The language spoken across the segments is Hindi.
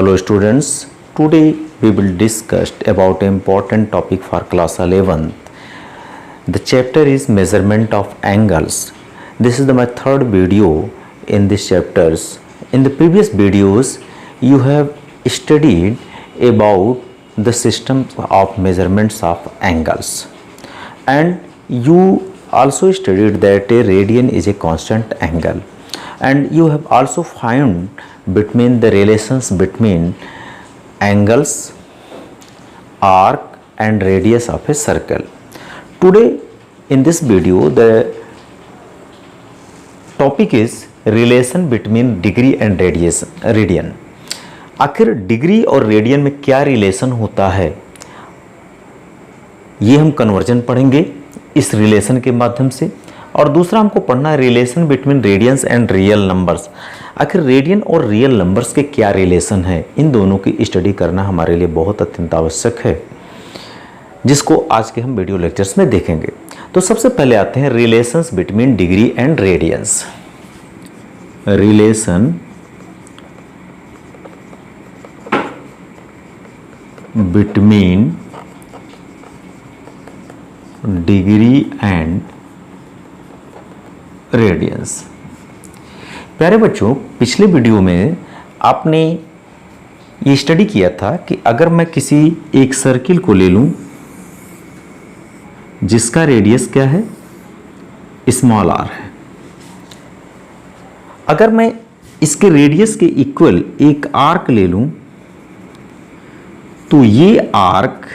Hello students, today we will discuss about an important topic for class 11th. The chapter is measurement of angles. This is my third video in this chapters. In the previous videos, you have studied about the systems of measurements of angles, and you also studied that a radian is a constant angle, and you have also found between the relations between angles, arc and radius of a circle. Today in this video the topic is relation between degree and radian. आखिर डिग्री और रेडियन में क्या रिलेशन होता है, ये हम कन्वर्जन पढ़ेंगे इस रिलेशन के माध्यम से। और दूसरा हमको पढ़ना है relation between radians and real numbers. आखिर रेडियन और रियल नंबर्स के क्या रिलेशन है, इन दोनों की स्टडी करना हमारे लिए बहुत अत्यंत आवश्यक है, जिसको आज के हम वीडियो लेक्चर्स में देखेंगे। तो सबसे पहले आते हैं relations between degree and radians. Relation between degree and radians. प्यारे बच्चों, पिछले वीडियो में आपने ये स्टडी किया था कि अगर मैं किसी एक सर्किल को ले लूं जिसका रेडियस क्या है, स्मॉल आर है, अगर मैं इसके रेडियस के इक्वल एक आर्क ले लूं तो ये आर्क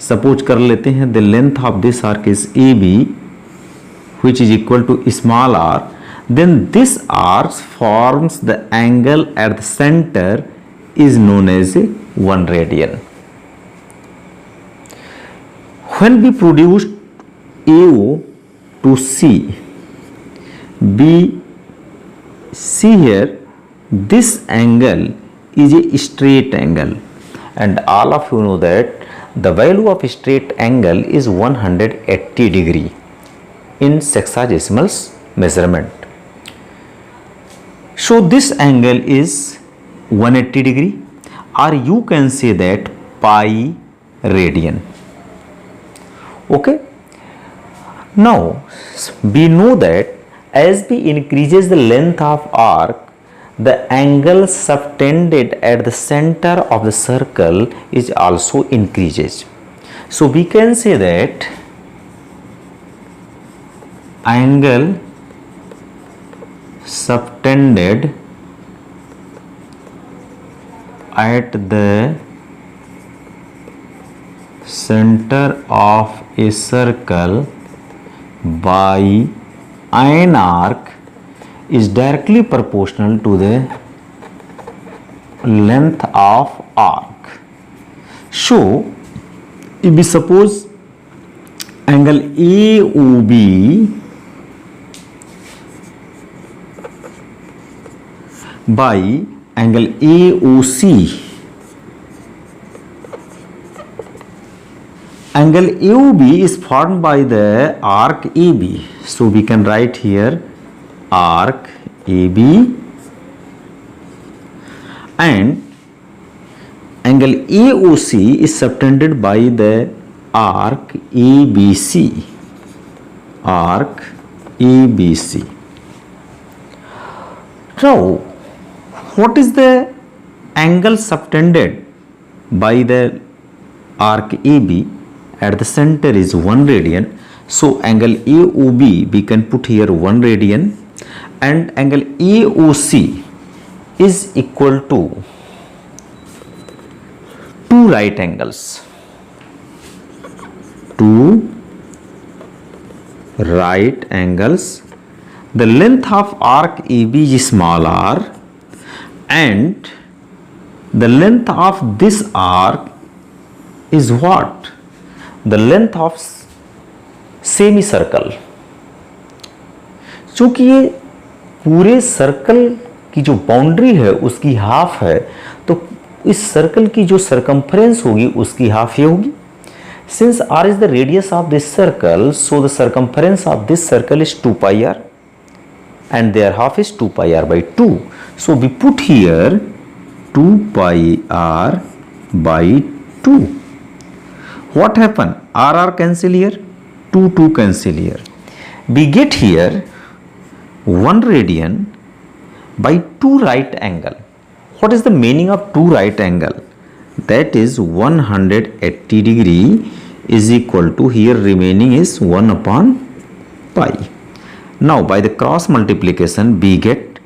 सपोज कर लेते हैं the length of this arc is A B which is equal to small r, then this arc forms the angle at the center is known as a 1 radian. When we produced AO to C, we see here this angle is a straight angle, and all of you know that the value of straight angle is 180 degree in sexagesimal measurement. So this angle is 180 degree, or you can say that pi radian. Okay, now we know that as we increases the length of arc, the angle subtended at the center of the circle is also increases. So we can say that angle subtended at the center of a circle by an arc is directly proportional to the length of arc. So if we suppose angle AOB by angle AOC, angle AOB is formed by the arc AB. So we can write here arc AB, and angle AOC is subtended by the arc ABC. Arc ABC. Now what is the angle subtended by the arc AB at the center is 1 radian. So angle AOB we can put here 1 radian, and angle AOC is equal to 2 right angles. 2 right angles. The length of arc AB is small r, and the length of this arc is what? The length of semicircle. चूंकि ये पूरे सर्कल की जो बाउंड्री है उसकी हाफ है, तो इस सर्कल की जो सरकमफ्रेंस होगी उसकी हाफ ये होगी। Since r is the radius of this circle, so the circumference of this circle is 2 pi r. and their half is 2 pi r by 2. So we put here 2 pi r by 2. What happen? R cancel here, 2 cancel here. We get here 1 radian by 2 right angle. What is the meaning of 2 right angle? That is 180 degree is equal to, here remaining is 1 upon pi. Now by the cross multiplication we get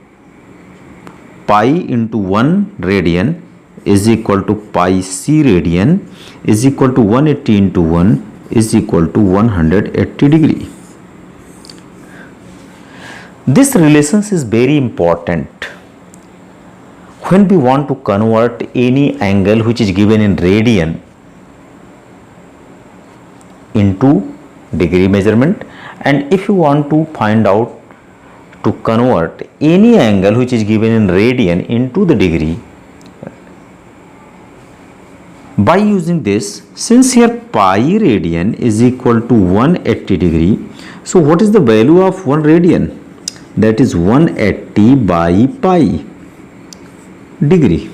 pi into 1 radian is equal to pi c radian is equal to 180 into 1 is equal to 180 degree. This relation is very important when we want to convert any angle which is given in radian into degree measurement, and if you want to find out to convert any angle which is given in radian into the degree by using this, since here pi radian is equal to 180 degree, so what is the value of 1 radian? That is 180 by pi degree.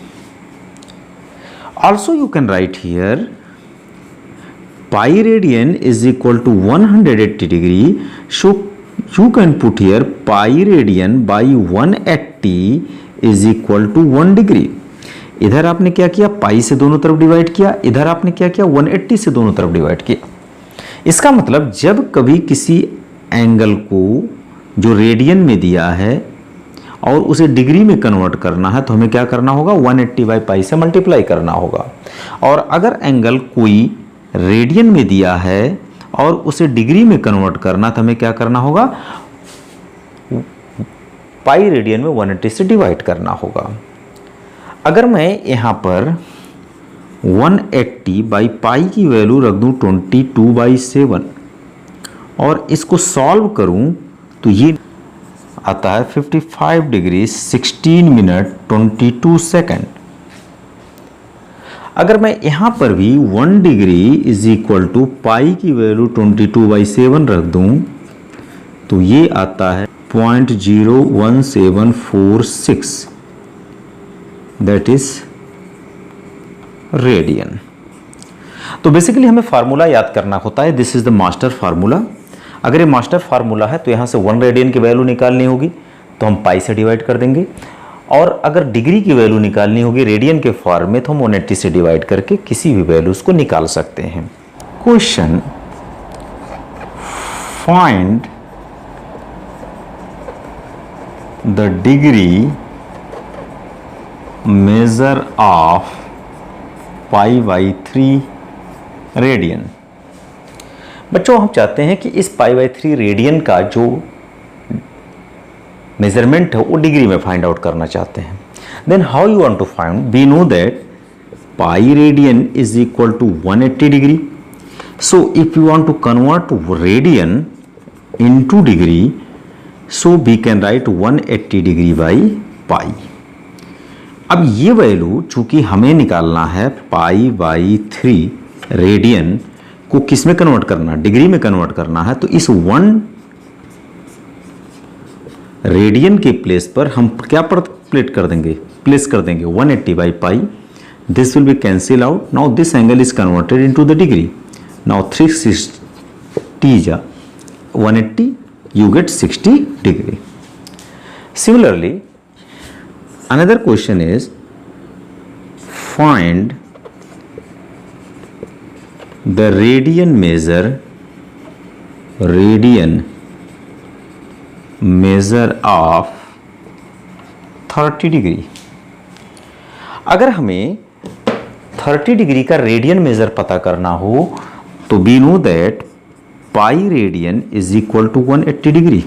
Also you can write here pi radian is equal to 180 degree, so you can put here pi radian by 180 is equal to 1 degree. इधर आपने क्या किया, पाई से दोनों तरफ डिवाइड किया, इधर आपने क्या किया, 180 से दोनों तरफ डिवाइड किया. इसका मतलब जब कभी किसी एंगल को जो रेडियन में दिया है और उसे डिग्री में कन्वर्ट करना है तो हमें क्या करना होगा, 180 बाई पाई से मल्टीप्लाई करना होगा. और अगर एंगल कोई रेडियन में दिया है और उसे डिग्री में कन्वर्ट करना तो हमें क्या करना होगा, पाई रेडियन में 180 से डिवाइड करना होगा. अगर मैं यहाँ पर 180 बाई पाई की वैल्यू रख दूँ 22/7 और इसको सॉल्व करूँ तो ये आता है 55 डिग्री 16 मिनट 22 सेकेंड. अगर मैं यहाँ पर भी 1 डिग्री इज इक्वल टू पाई की वैल्यू 22/7 रख दूँ तो ये आता है 0.01746, दैट इज रेडियन. तो बेसिकली हमें फार्मूला याद करना होता है. This is the master formula. अगर ये मास्टर फार्मूला है तो यहाँ से 1 रेडियन की वैल्यू निकालनी होगी तो हम पाई से डिवाइड कर देंगे, और अगर डिग्री की वैल्यू निकालनी होगी रेडियन के फॉर्म में तो हम 180 से डिवाइड करके किसी भी वैल्यूज को निकाल सकते हैं. Question, find the degree measure of π/3 radian. बच्चों हम चाहते हैं कि इस π/3 रेडियन का जो मेजरमेंट है वो डिग्री में फाइंड आउट करना चाहते हैं. Then how you want to find, we know that pi radian is equal to 180 degree. So if you want to convert radian into degree, so we can write 180 degree by pi. अब ये वैल्यू चूंकि हमें निकालना है π/3 रेडियन को किस में कन्वर्ट करना, डिग्री में कन्वर्ट करना है, तो इस 1 रेडियन के प्लेस पर हम क्या प्लेस कर देंगे 180 by pi. This will be cancel out. Now this angle is converted into the degree. Now 360 जा 180, you get 60 degree. Similarly, another question is find the radian measure of 30 degree. अगर हमें 30 डिग्री का रेडियन मेजर पता करना हो तो we know that pi radian is equal to 180 degree.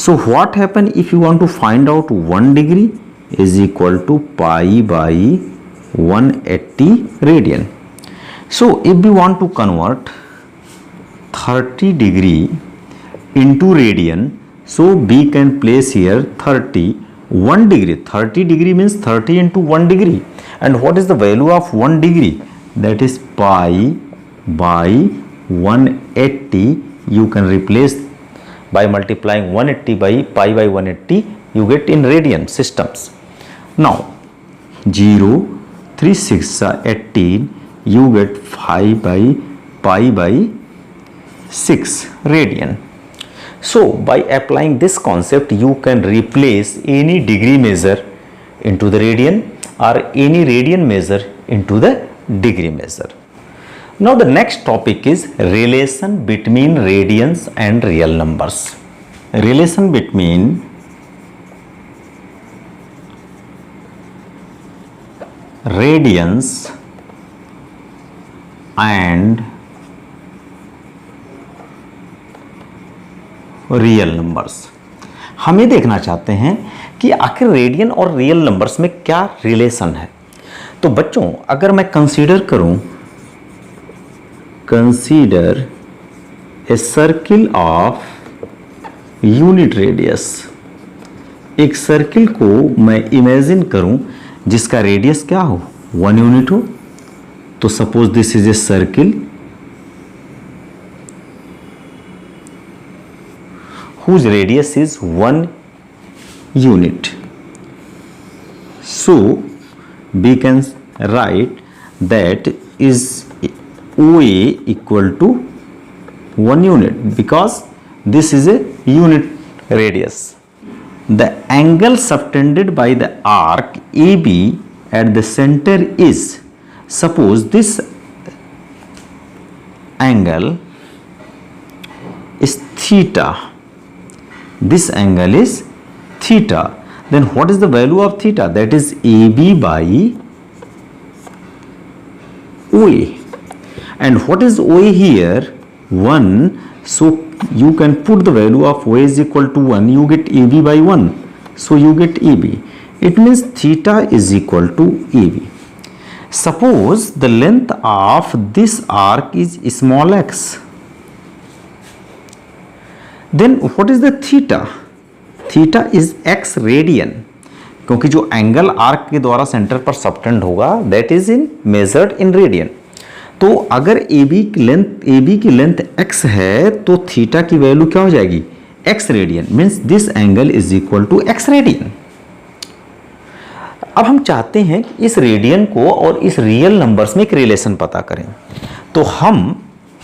So what happen if you want to find out 1 degree is equal to pi by 180 radian. So if we want to convert 30 degree into radian, so we can place here 1 degree. 30 degree means 30 into 1 degree. And what is the value of 1 degree? That is pi by 180. You can replace by multiplying 180 by pi by 180, you get in radian systems. Now 0, 3 6 18, you get 5 by pi by 6 radian. So by applying this concept, you can replace any degree measure into the radian or any radian measure into the degree measure. Now the next topic is relation between radians and real numbers. Relation between radians and real numbers. हम ये देखना चाहते हैं कि आखिर रेडियन और रियल नंबर्स में क्या रिलेशन है। तो बच्चों, अगर मैं कंसीडर करूं, consider a circle of unit radius, एक सर्किल को मैं इमेजिन करूं जिसका रेडियस क्या हो, 1 यूनिट हो। तो suppose this is a circle whose radius is 1 unit. So we can write that is OA equal to 1 unit because this is a unit radius. The angle subtended by the arc AB at the center is, suppose this angle is theta. This angle is theta. Then what is the value of theta? That is AB by OA. And what is OA here? 1. So you can put the value of OA is equal to 1. You get AB by 1. So you get AB. It means theta is equal to AB. Suppose the length of this arc is small x. Then what is the theta? Theta is x radian, क्योंकि जो एंगल आर्क के द्वारा सेंटर पर सबटेंड होगा that is in measured in radian. तो अगर AB की लेंथ x है तो थीटा की वैल्यू क्या हो जाएगी, x radian, means this angle is equal to x radian. अब हम चाहते हैं कि इस रेडियन को और इस रियल नंबर्स में एक रिलेशन पता करें। तो हम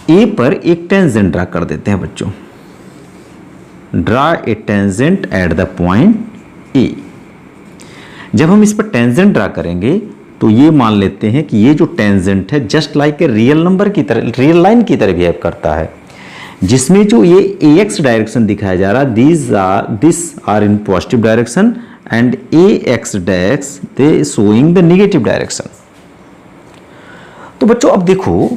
A पर एक टेंजेंट ड्रा कर देते हैं बच्चों। Draw a tangent at the point A. जब हम इस पर टेंजेंट ड्रा करेंगे तो ये मान लेते हैं कि ये जो टेंजेंट है just like a real number की तरह, रियल लाइन की तरह बिहेव करता है, जिसमें जो ये AX डायरेक्शन दिखाया जा रहा, this are in positive direction and AX dash they showing the negative direction. तो बच्चों अब देखो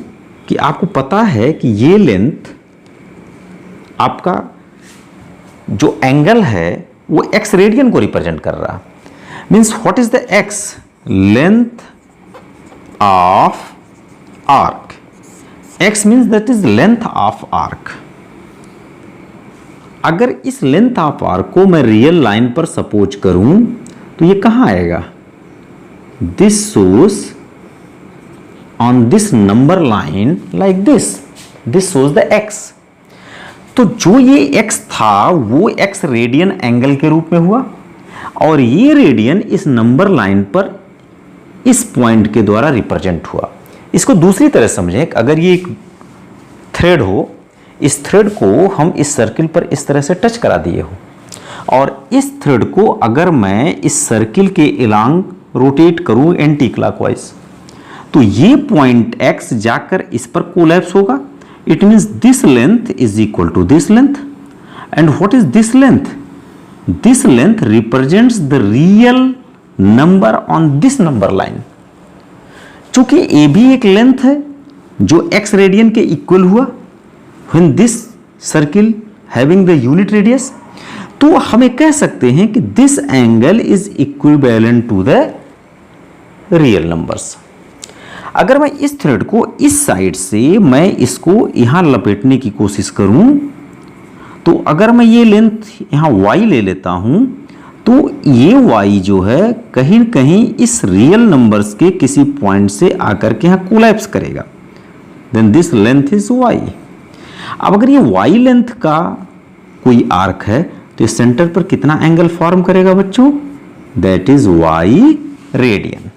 कि आपको पता है कि ये लेंथ आपका जो एंगल है वो x रेडियन को रिप्रेजेंट कर रहा। Means what is the x, length of arc. x means that is length of arc. अगर इस लेंथ ऑफ आर्क को मैं रियल लाइन पर सपोज करूं तो ये कहां आएगा, this shows on this number line like this shows the x। तो जो ये x था वो x रेडियन एंगल के रूप में हुआ और ये रेडियन इस नंबर लाइन पर इस पॉइंट के द्वारा रिप्रेजेंट हुआ। इसको दूसरी तरह समझें, अगर ये एक थ्रेड हो, इस थ्रेड को हम इस सर्किल पर इस तरह से टच करा दिए हो और इस थ्रेड को अगर मैं इस सर्किल के अलोंग रोटेट करूं एंटी क्लॉकवाइज, तो ये पॉइंट x जाकर इस पर कोलैप्स होगा। It means this length is equal to this length. And what is this length? This length represents the real number on this number line. चूंकि AB एक लेंथ है जो x रेडियन के इक्वल हुआ when this circle having the unit radius, तो हमें कह सकते हैं कि this angle is equivalent to the real numbers. अगर मैं इस थ्रेड को इस साइड से मैं इसको यहां लपेटने की कोशिश करूं तो अगर मैं ये लेंथ यहां y ले लेता हूं तो ये y जो है कहीं कहीं इस रियल नंबर्स के किसी पॉइंट से आकर के यहां कोलैप्स करेगा, then this length is y। अब अगर ये y लेंथ का कोई आर्क है तो इस सेंटर पर कितना एंगल फॉर्म करेगा बच्चों, दैट इज y रेडियन।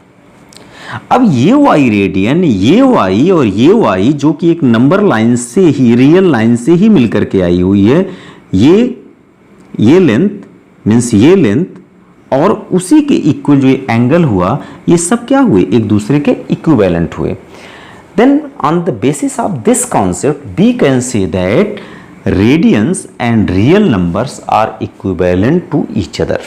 अब ये y रेडियन, ये y और ये y जो कि एक नंबर लाइन से ही, रियल लाइन से ही मिलकर के आई हुई है, ये लेंथ मीन्स ये लेंथ और उसी के इक्वल जो एंगल हुआ, ये सब क्या हुए, एक दूसरे के इक्विवेलेंट हुए. Then on the basis of this concept we can say that radians and real numbers are equivalent to each other.